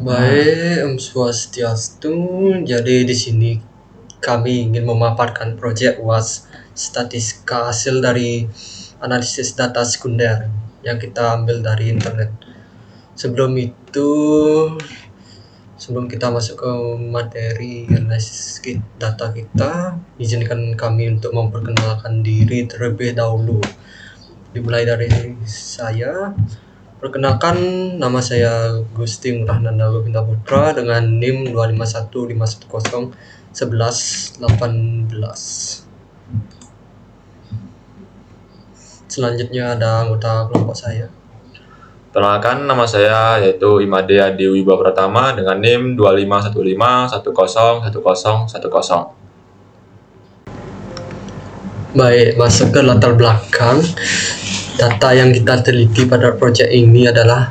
Baik, Om Swastiastu. Jadi di sini kami ingin memaparkan proyek UAS statistika hasil dari analisis data sekunder yang kita ambil dari internet. Sebelum kita masuk ke materi analisis data kita, izinkan kami untuk memperkenalkan diri terlebih dahulu. Dimulai dari saya. Perkenalkan, nama saya Gusti Ngurah Govinda Putra dengan NIM 251511118. Selanjutnya ada anggota kelompok saya. Perkenalkan, nama saya yaitu Imade Adi Wibawa Pratama dengan NIM 2515101010. Baik, masuk ke latar belakang. Data yang kita teliti pada proyek ini adalah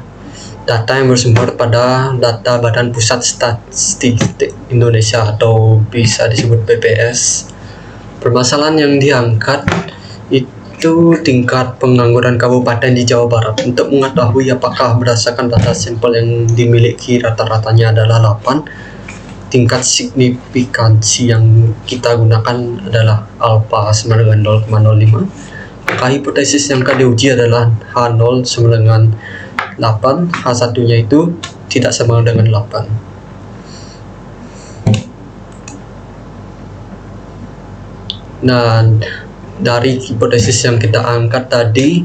data yang bersumber pada data Badan Pusat Statistik Indonesia atau bisa disebut BPS. Permasalahan yang diangkat itu tingkat pengangguran kabupaten di Jawa Barat. Untuk mengetahui apakah berdasarkan data sampel yang dimiliki rata-ratanya adalah 8, tingkat signifikansi yang kita gunakan adalah alfa sama dengan 0,05. Maka hipotesis yang akan diuji adalah H0 sama dengan 8, H1-nya itu tidak sama dengan 8. Nah, dari hipotesis yang kita angkat tadi,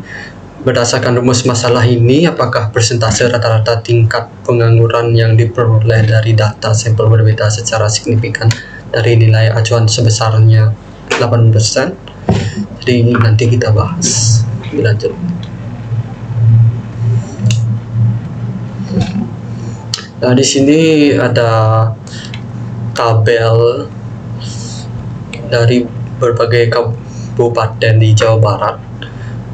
berdasarkan rumus masalah ini, apakah persentase rata-rata tingkat pengangguran yang diperoleh dari data sampel berbeda secara signifikan dari nilai acuan sebesarnya 8%? Jadi ini nanti kita bahas lebih lanjut. Nah, di sini ada tabel dari berbagai kabupaten di Jawa Barat.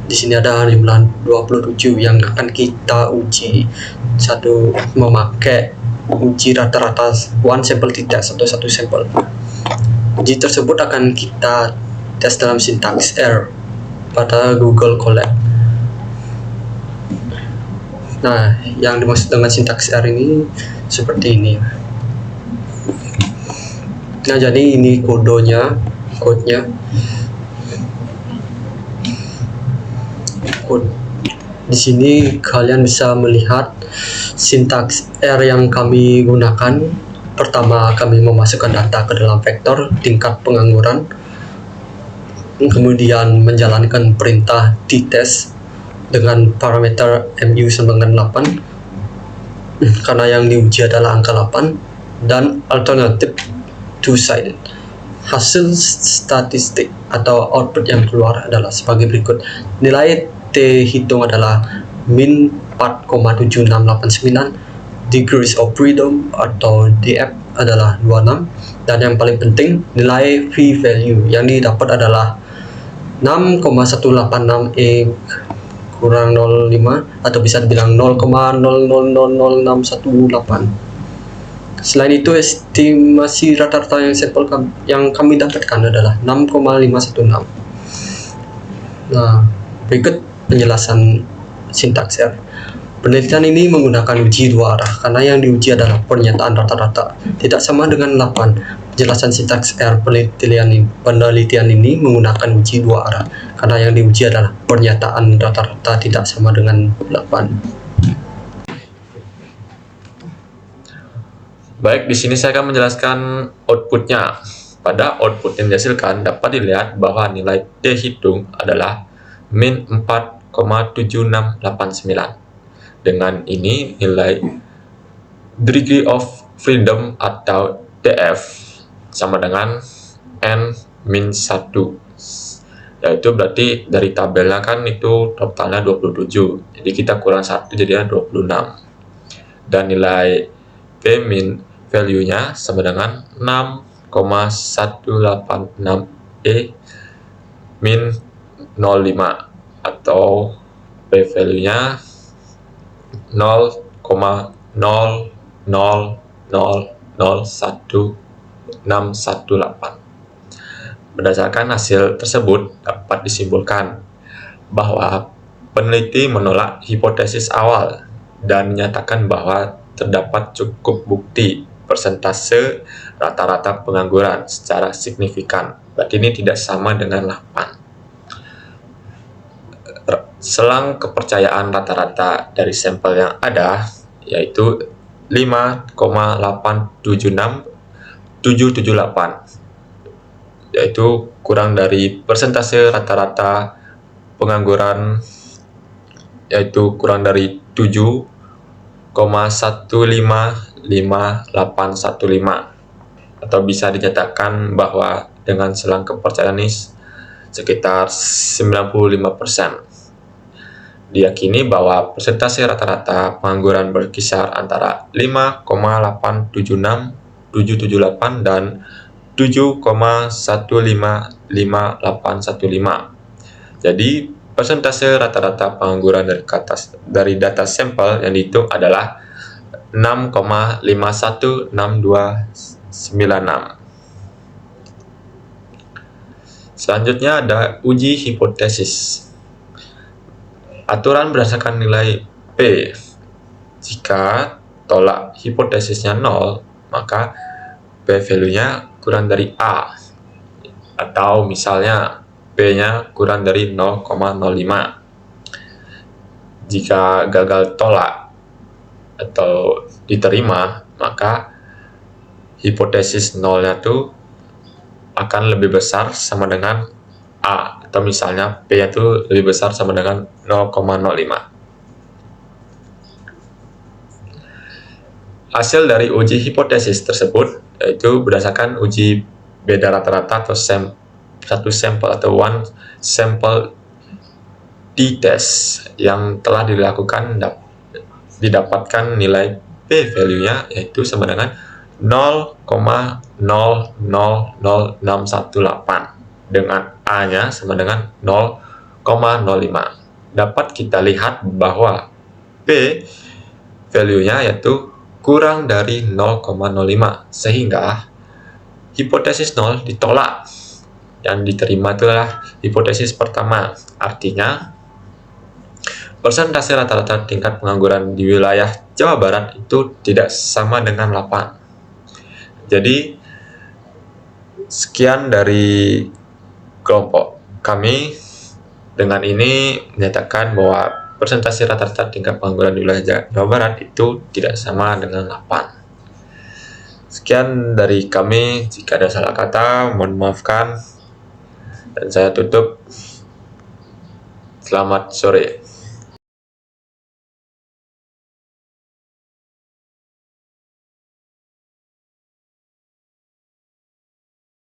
Di sini ada jumlah 27 yang akan kita uji. Satu memakai uji rata-rata one sample t-test atau satu sampel. Uji tersebut akan kita tes dalam sintaks R pada Google Colab. Nah, yang dimaksud dengan sintaks R ini seperti ini. Nah, jadi ini kodenya. Di sini kalian bisa melihat sintaks R yang kami gunakan. Pertama, kami memasukkan data ke dalam vektor tingkat pengangguran, kemudian menjalankan perintah t-test dengan parameter mu sama dengan 8 karena yang diuji adalah angka 8, dan alternatif two-sided. Hasil statistik atau output yang keluar adalah sebagai berikut. Nilai T hitung adalah min 4,7689, degrees of freedom atau DF adalah 26, dan yang paling penting nilai p-value yang didapat adalah 6,186 kurang 0,5 atau bisa dibilang 0,000618. Selain itu, estimasi rata-rata yang sampel yang kami dapatkan adalah 6,516. Nah, berikut penjelasan sintaks R. Penelitian ini menggunakan uji dua arah karena yang diuji adalah pernyataan rata-rata tidak sama dengan 8. Penjelasan sintaks R penelitian ini menggunakan uji dua arah karena yang diuji adalah pernyataan rata-rata tidak sama dengan 8. Baik, di sini saya akan menjelaskan outputnya. Pada output yang dihasilkan dapat dilihat bahwa nilai T hitung adalah min 4,7689. Dengan ini nilai degree of freedom atau DF sama dengan N min 1. Yaitu berarti dari tabelnya kan itu totalnya 27. Jadi kita kurang 1 jadinya 26. Dan nilai P min value-nya sama dengan 6,186 min 05 atau P value-nya 0,00001618. Berdasarkan hasil tersebut dapat disimpulkan bahwa peneliti menolak hipotesis awal dan menyatakan bahwa terdapat cukup bukti persentase rata-rata pengangguran secara signifikan. Berarti ini tidak sama dengan 8. Selang kepercayaan rata-rata dari sampel yang ada yaitu 5,876778, yaitu kurang dari persentase rata-rata pengangguran yaitu kurang dari 7,155815, atau bisa dinyatakan bahwa dengan selang kepercayaan ini sekitar 95%. Diyakini bahwa persentase rata-rata pengangguran berkisar antara 5,876778 dan 7,155815. Jadi persentase rata-rata pengangguran dari data sampel yang dihitung adalah 6,516296. Selanjutnya ada uji hipotesis. Aturan berdasarkan nilai P. Jika tolak hipotesisnya 0, maka P value-nya kurang dari A. Atau misalnya P-nya kurang dari 0,05. Jika gagal tolak atau diterima, maka hipotesis 0-nya itu akan lebih besar sama dengan A, atau misalnya P itu lebih besar sama dengan 0,05. Hasil dari uji hipotesis tersebut yaitu berdasarkan uji beda rata-rata atau satu sampel atau one sample t-test yang telah dilakukan didapatkan nilai P value-nya yaitu sama dengan 0,000618 dengan A-nya sama dengan 0,05. Dapat kita lihat bahwa P value-nya yaitu kurang dari 0,05, sehingga hipotesis 0 ditolak. Yang diterima itulah hipotesis pertama. Artinya, persentase rata-rata tingkat pengangguran di wilayah Jawa Barat itu tidak sama dengan 8. Jadi, sekian dari kelompok kami. Dengan ini menyatakan bahwa persentase rata-rata tingkat pengangguran di wilayah Jawa Barat itu tidak sama dengan 8. Sekian dari kami. Jika ada salah kata, mohon maafkan. Dan saya tutup. Selamat sore.